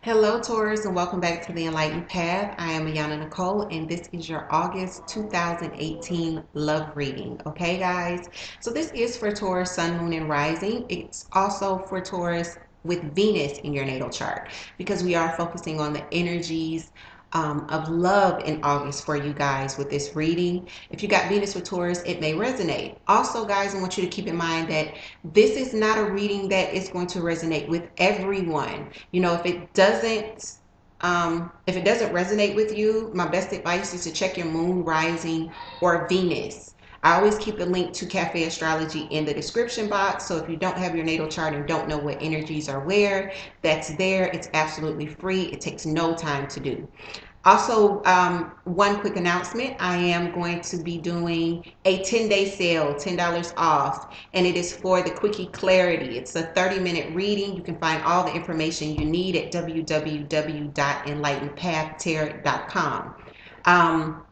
Hello, Taurus, and welcome back to the Enlightened Path. I am Ayana Nicole, and this is your August 2018 love reading. Okay, guys? So, this is for Taurus, Sun, Moon, and Rising. It's also for Taurus with Venus in your natal chart because we are focusing on the energies of love in August for you guys with this reading. If you got Venus with Taurus, it may resonate. Also, guys, I want you to keep in mind that this is not a reading that is going to resonate with everyone. You know, if it doesn't resonate with you, my best advice is to check your moon, rising, or Venus. I always keep a link to Café Astrology in the description box. So if you don't have your natal chart and don't know what energies are where, that's there. It's absolutely free. It takes no time to do. Also, one quick announcement. I am going to be doing a 10-day sale, $10 off, and it is for the Quickie Clarity. It's a 30-minute reading. You can find all the information you need at www.enlightenedpathtarot.com.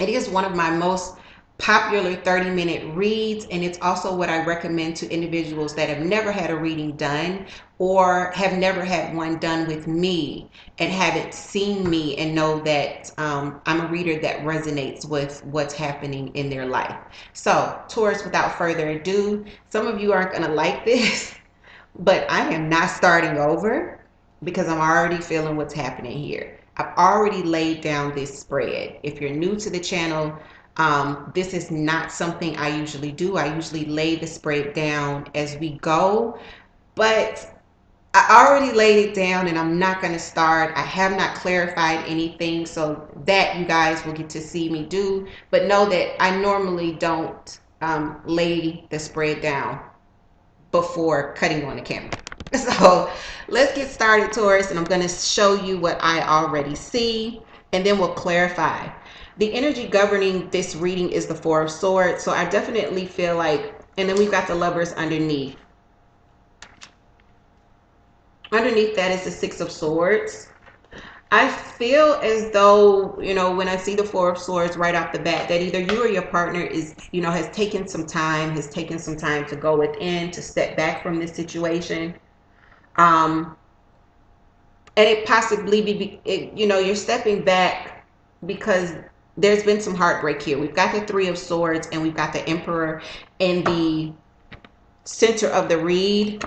It is one of my most popular 30-minute reads, and it's also what I recommend to individuals that have never had a reading done or have never had one done with me and haven't seen me and know that I'm a reader that resonates with what's happening in their life. So, Taurus, without further ado, some of you aren't going to like this, but I am not starting over because I'm already feeling what's happening here. I've already laid down this spread. If you're new to the channel, this is not something I usually do. I usually lay the spread down as we go, but I already laid it down and I'm not going to start. I have not clarified anything, so that you guys will get to see me do, but know that I normally don't lay the spread down before cutting on the camera. So let's get started, Taurus, and I'm going to show you what I already see, and then we'll clarify. The energy governing this reading is the Four of Swords, so I definitely feel like, and then we've got the Lovers underneath. Underneath that is the Six of Swords. I feel as though, you know, when I see the Four of Swords right off the bat, that either you or your partner is, you know, has taken some time to go within, to step back from this situation. And it possibly you know, you're stepping back because there's been some heartbreak here. We've got the Three of Swords and we've got the Emperor in the center of the read.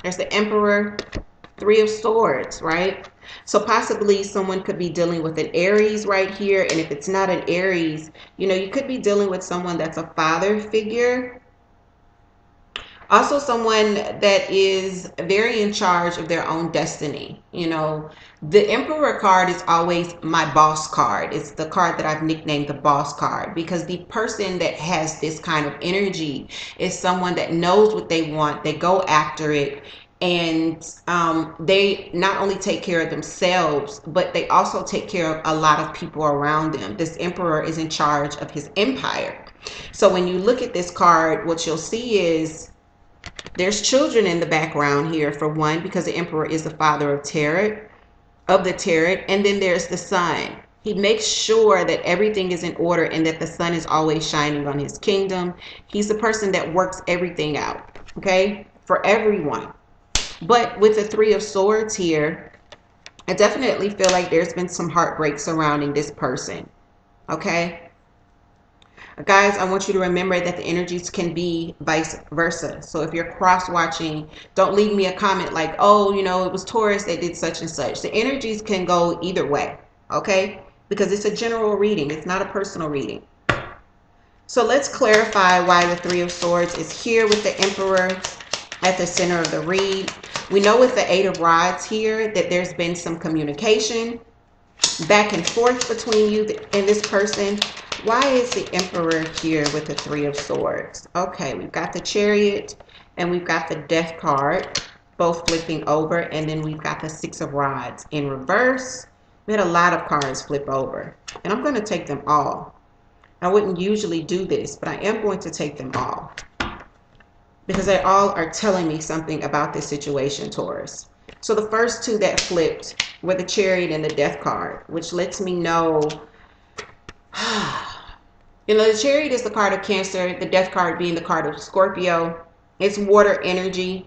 There's the Emperor, Three of Swords, right? So possibly someone could be dealing with an Aries right here. And if it's not an Aries, you know, you could be dealing with someone that's a father figure. Also someone that is very in charge of their own destiny. You know, the Emperor card is always my boss card. It's the card that I've nicknamed the boss card, because the person that has this kind of energy is someone that knows what they want. They go after it. And they not only take care of themselves, but they also take care of a lot of people around them. This Emperor is in charge of his empire. So when you look at this card, what you'll see is there's children in the background here, for one, because the Emperor is the father of the tarot, and then there's the sun. He makes sure that everything is in order and that the sun is always shining on his kingdom. He's the person that works everything out, okay, for everyone. But with the Three of Swords here, I definitely feel like there's been some heartbreak surrounding this person, okay? Guys, I want you to remember that the energies can be vice versa. So if you're cross-watching, don't leave me a comment like, oh, you know, it was Taurus that did such and such. The energies can go either way, okay? Because it's a general reading. It's not a personal reading. So let's clarify why the Three of Swords is here with the Emperor at the center of the read. We know with the Eight of Rods here that there's been some communication back and forth between you and this person. Why is the Emperor here with the Three of Swords? Okay, we've got the Chariot and we've got the Death card, both flipping over, and then we've got the Six of Rods in reverse. We had a lot of cards flip over, and I'm going to take them all. I wouldn't usually do this, but I am going to take them all, because they all are telling me something about this situation, Taurus. So the first two that flipped were the Chariot and the Death card, which lets me know, you know, the Chariot is the card of Cancer, the Death card being the card of Scorpio. It's water energy.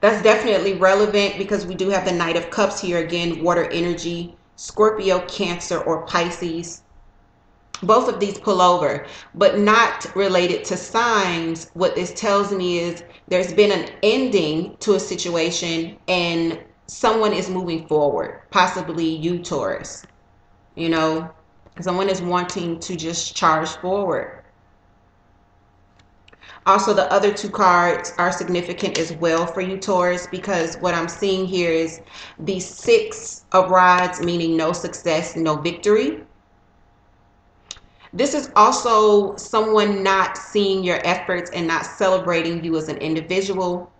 That's definitely relevant because we do have the Knight of Cups here again, water energy, Scorpio, Cancer, or Pisces. Both of these pull over, but not related to signs. What this tells me is there's been an ending to a situation and someone is moving forward, possibly you, Taurus. You know, someone is wanting to just charge forward. Also, the other two cards are significant as well for you, Taurus, because what I'm seeing here is the Six of Rods, meaning no success, no victory. This is also someone not seeing your efforts and not celebrating you as an individual,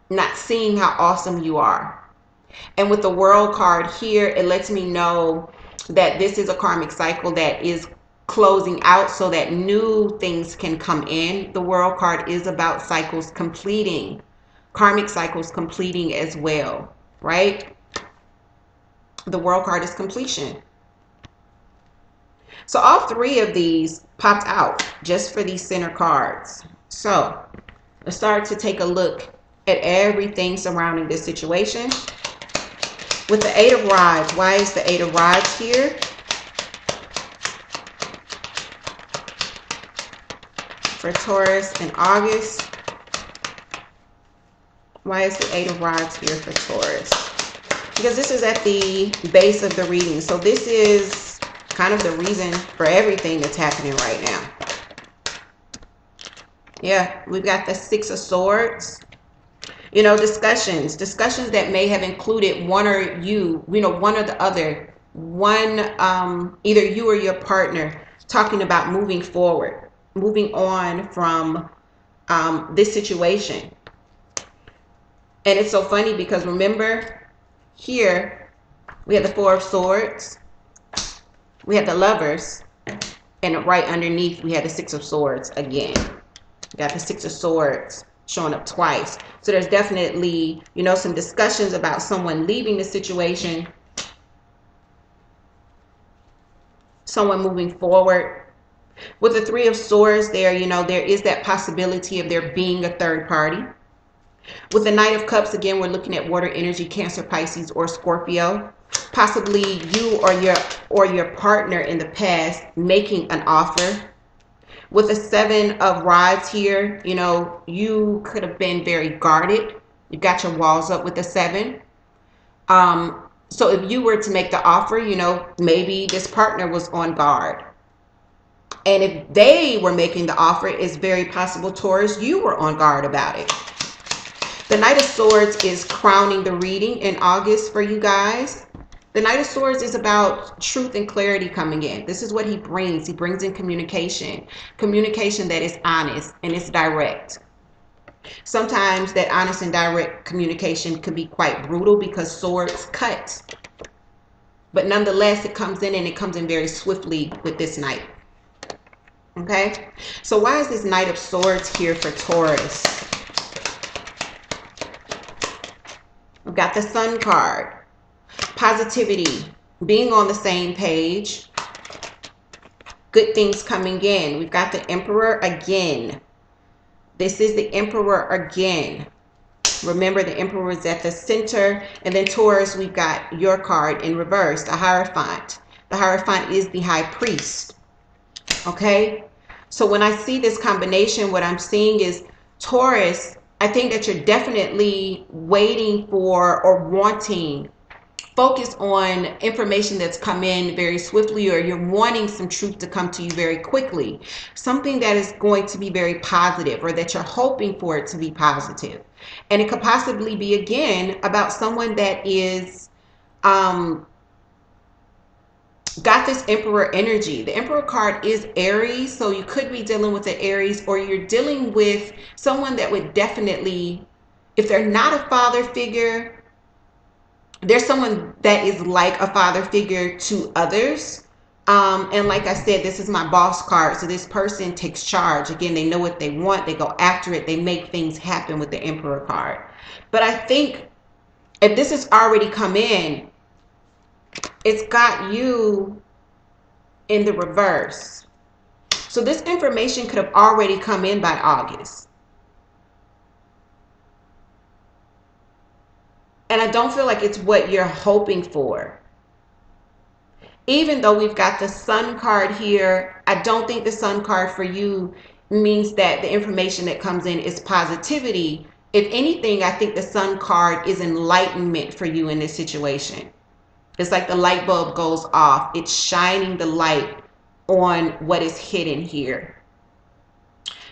not seeing how awesome you are. And with the World card here, it lets me know that this is a karmic cycle that is closing out so that new things can come in. The World card is about cycles completing, karmic cycles completing as well, right? The World card is completion. So all three of these popped out just for these center cards. So let's start to take a look at everything surrounding this situation. With the Eight of Rods, why is the Eight of Rods here? For Taurus in August. Why is the Eight of Rods here for Taurus? Because this is at the base of the reading. So this is kind of the reason for everything that's happening right now. Yeah, we've got the Six of Swords. You know, discussions that may have included one or one or the other, either you or your partner talking about moving forward, moving on from this situation. And it's so funny because remember here we have the Four of Swords, we have the Lovers, and right underneath we have the Six of Swords again. We got the Six of Swords showing up twice. So there's definitely, some discussions about someone leaving the situation, someone moving forward. With the Three of Swords there, there is that possibility of there being a third party. With the Knight of Cups, again, we're looking at water energy, Cancer, Pisces, or Scorpio. Possibly you or your partner in the past making an offer. With the Seven of Rods here, you could have been very guarded. You got your walls up with the Seven. So if you were to make the offer, maybe this partner was on guard. And if they were making the offer, it's very possible, Taurus, you were on guard about it. The Knight of Swords is crowning the reading in August for you guys. The Knight of Swords is about truth and clarity coming in. This is what he brings. He brings in communication. Communication that is honest and it's direct. Sometimes that honest and direct communication can be quite brutal because swords cut. But nonetheless, it comes in and it comes in very swiftly with this Knight. Okay? So why is this Knight of Swords here for Taurus? We've got the Sun card. Positivity, being on the same page, good things coming in. We've got the Emperor again. This is the Emperor again. Remember, the Emperor is at the center. And then Taurus, we've got your card in reverse, the Hierophant. The Hierophant is the High Priest. Okay? So when I see this combination, what I'm seeing is Taurus, I think that you're definitely waiting for or wanting focus on information that's come in very swiftly, or you're wanting some truth to come to you very quickly. Something that is going to be very positive, or that you're hoping for it to be positive. And it could possibly be, again, about someone that is got this Emperor energy. The Emperor card is Aries, so you could be dealing with the Aries, or you're dealing with someone that would definitely, if they're not a father figure, there's someone that is like a father figure to others. And like I said, this is my boss card. So this person takes charge. Again, they know what they want. They go after it. They make things happen with the Emperor card. But I think if this has already come in, it's got you in the reverse. So this information could have already come in by August. And I don't feel like it's what you're hoping for. Even though we've got the Sun card here, I don't think the Sun card for you means that the information that comes in is positivity. If anything, I think the Sun card is enlightenment for you in this situation. It's like the light bulb goes off. It's shining the light on what is hidden here.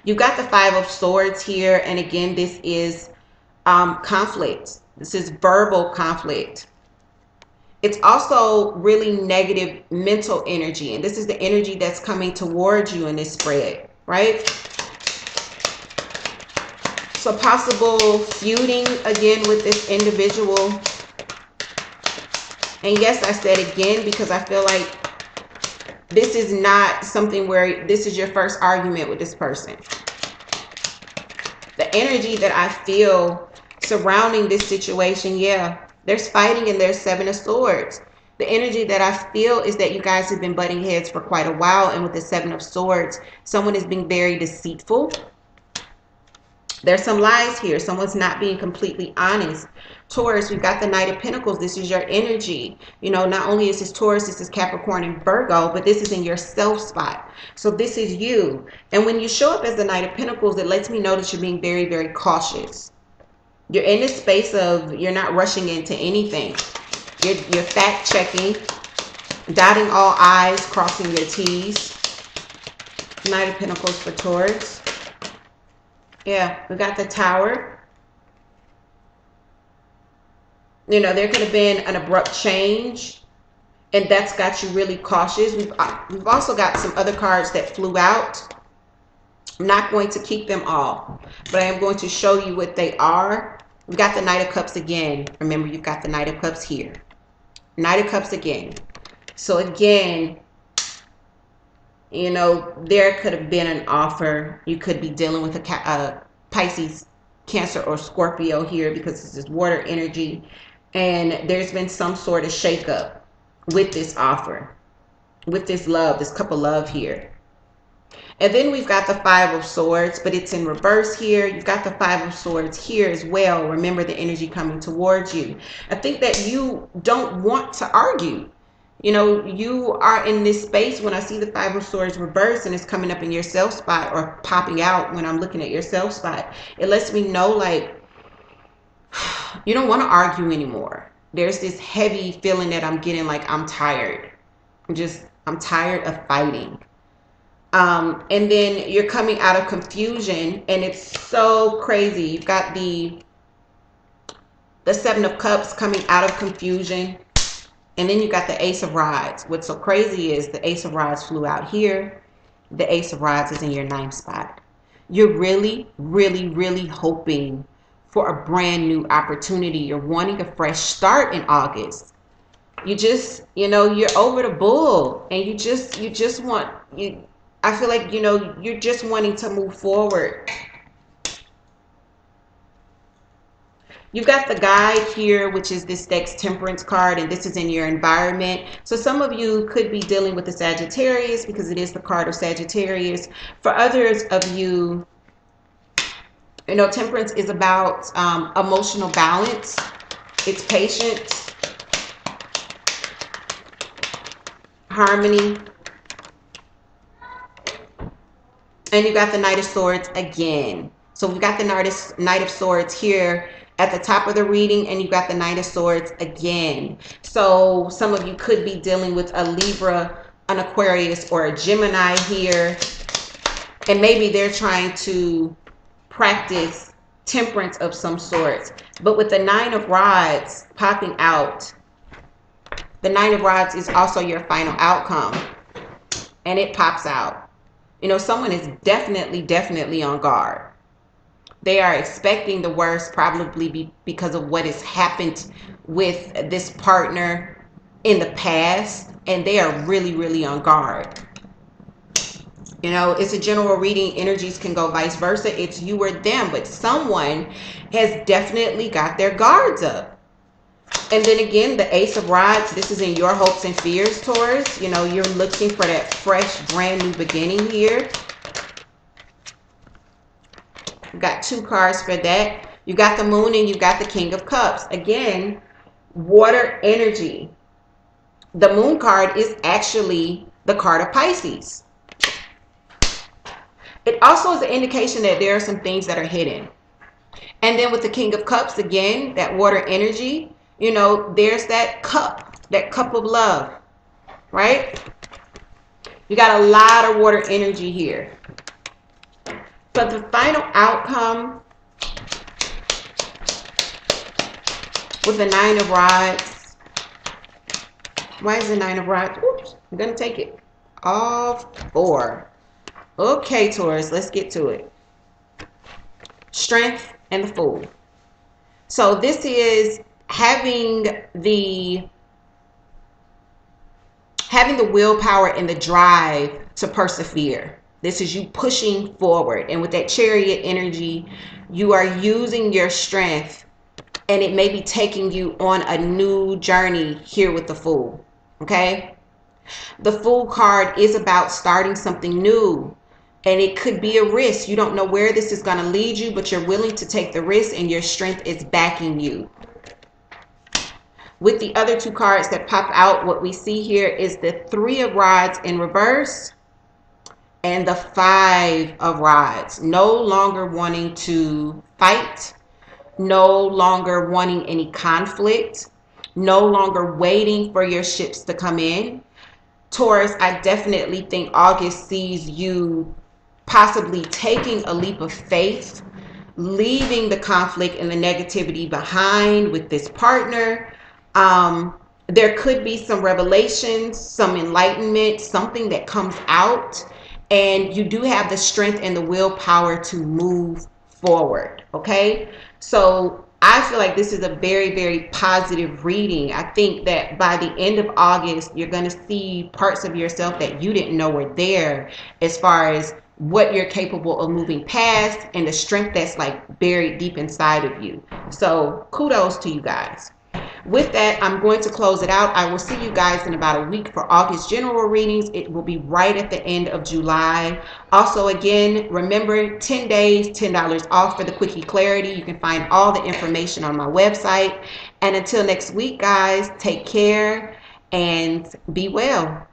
You've got the Five of Swords here. And again, this is conflict. This is verbal conflict. It's also really negative mental energy. And this is the energy that's coming towards you in this spread, right? So possible feuding again with this individual. And yes, I said again because I feel like this is not something where this is your first argument with this person. The energy that I feel surrounding this situation, yeah, there's fighting and there's Seven of Swords. The energy that I feel is that you guys have been butting heads for quite a while. And with the Seven of Swords, someone is being very deceitful. There's some lies here. Someone's not being completely honest. Taurus, we've got the Knight of Pentacles. This is your energy. You know, not only is this Taurus, this is Capricorn and Virgo, but this is in your self spot. So this is you. And when you show up as the Knight of Pentacles, it lets me know that you're being very, very cautious. You're in this space of you're not rushing into anything. You're fact checking, dotting all I's, crossing your T's. Knight of Pentacles for Taurus. Yeah, we got the Tower. You know, there could have been an abrupt change, and that's got you really cautious. We've also got some other cards that flew out. I'm not going to keep them all, but I am going to show you what they are. We've got the Knight of Cups again. Remember, you've got the Knight of Cups here. Knight of Cups again. So again, you know, there could have been an offer. You could be dealing with a Pisces, Cancer, or Scorpio here because this is water energy. And there's been some sort of shakeup with this offer, with this love, this cup of love here. And then we've got the Five of Swords, but it's in reverse here. You've got the Five of Swords here as well. Remember the energy coming towards you. I think that you don't want to argue. You know, you are in this space when I see the Five of Swords reverse and it's coming up in your self spot or popping out when I'm looking at your self spot. It lets me know, like, you don't want to argue anymore. There's this heavy feeling that I'm getting, like I'm tired. I'm tired of fighting. And then you're coming out of confusion, and it's so crazy. You've got the Seven of Cups coming out of confusion. And then you got the Ace of Rods. What's so crazy is the Ace of Rods flew out here. The Ace of Rods is in your ninth spot. You're really, really, really hoping for a brand new opportunity. You're wanting a fresh start in August. You just, you know, you're over the bull, and you just want, I feel like, you know, you're just wanting to move forward. You've got the Guide here, which is this deck's Temperance card, and this is in your environment. So some of you could be dealing with the Sagittarius because it is the card of Sagittarius. For others of you, you know, Temperance is about emotional balance. It's patience, harmony. And you got the Knight of Swords again. So we've got the Knight of Swords here at the top of the reading, and you got the Knight of Swords again. So some of you could be dealing with a Libra, an Aquarius, or a Gemini here. And maybe they're trying to practice temperance of some sort. But with the Nine of Rods popping out, the Nine of Rods is also your final outcome. And it pops out. You know, someone is definitely on guard. They are expecting the worst, probably because of what has happened with this partner in the past. And they are really on guard. You know, it's a general reading. Energies can go vice versa. It's you or them. But someone has definitely got their guards up. And then again, the Ace of Rods. This is in your hopes and fears, Taurus. You know, you're looking for that fresh, brand new beginning here. Got two cards for that. You got the moon and you got the King of Cups. Again, water energy. The moon card is actually the card of Pisces. It also is an indication that there are some things that are hidden. And then with the King of Cups, again, that water energy, you know, there's that cup of love, right? You got a lot of water energy here. But the final outcome with the Nine of Rods. Why is the Nine of Rods? Oops, I'm going to take it. All 4. Okay, Taurus, let's get to it. Strength and the Fool. So this is having the willpower and the drive to persevere. This is you pushing forward. And with that Chariot energy, you are using your strength, and it may be taking you on a new journey here with the Fool. Okay? The Fool card is about starting something new. And it could be a risk. You don't know where this is going to lead you, but you're willing to take the risk and your strength is backing you. With the other 2 cards that pop out, what we see here is the 3 of Rods in reverse and the 5 of Rods. No longer wanting to fight, no longer wanting any conflict, no longer waiting for your ships to come in. Taurus, I definitely think August sees you possibly taking a leap of faith, leaving the conflict and the negativity behind with this partner. There could be some revelations, some enlightenment, something that comes out, and you do have the strength and the willpower to move forward. Okay, so I feel like this is a very, very positive reading. I think that by the end of August, you're going to see parts of yourself that you didn't know were there, as far as what you're capable of moving past and the strength that's like buried deep inside of you. So kudos to you guys. With that, I'm going to close it out. I will see you guys in about a week for August general readings. It will be right at the end of July. Also, again, remember 10 days, $10 off for the Quickie Clarity. You can find all the information on my website. And until next week, guys, take care and be well.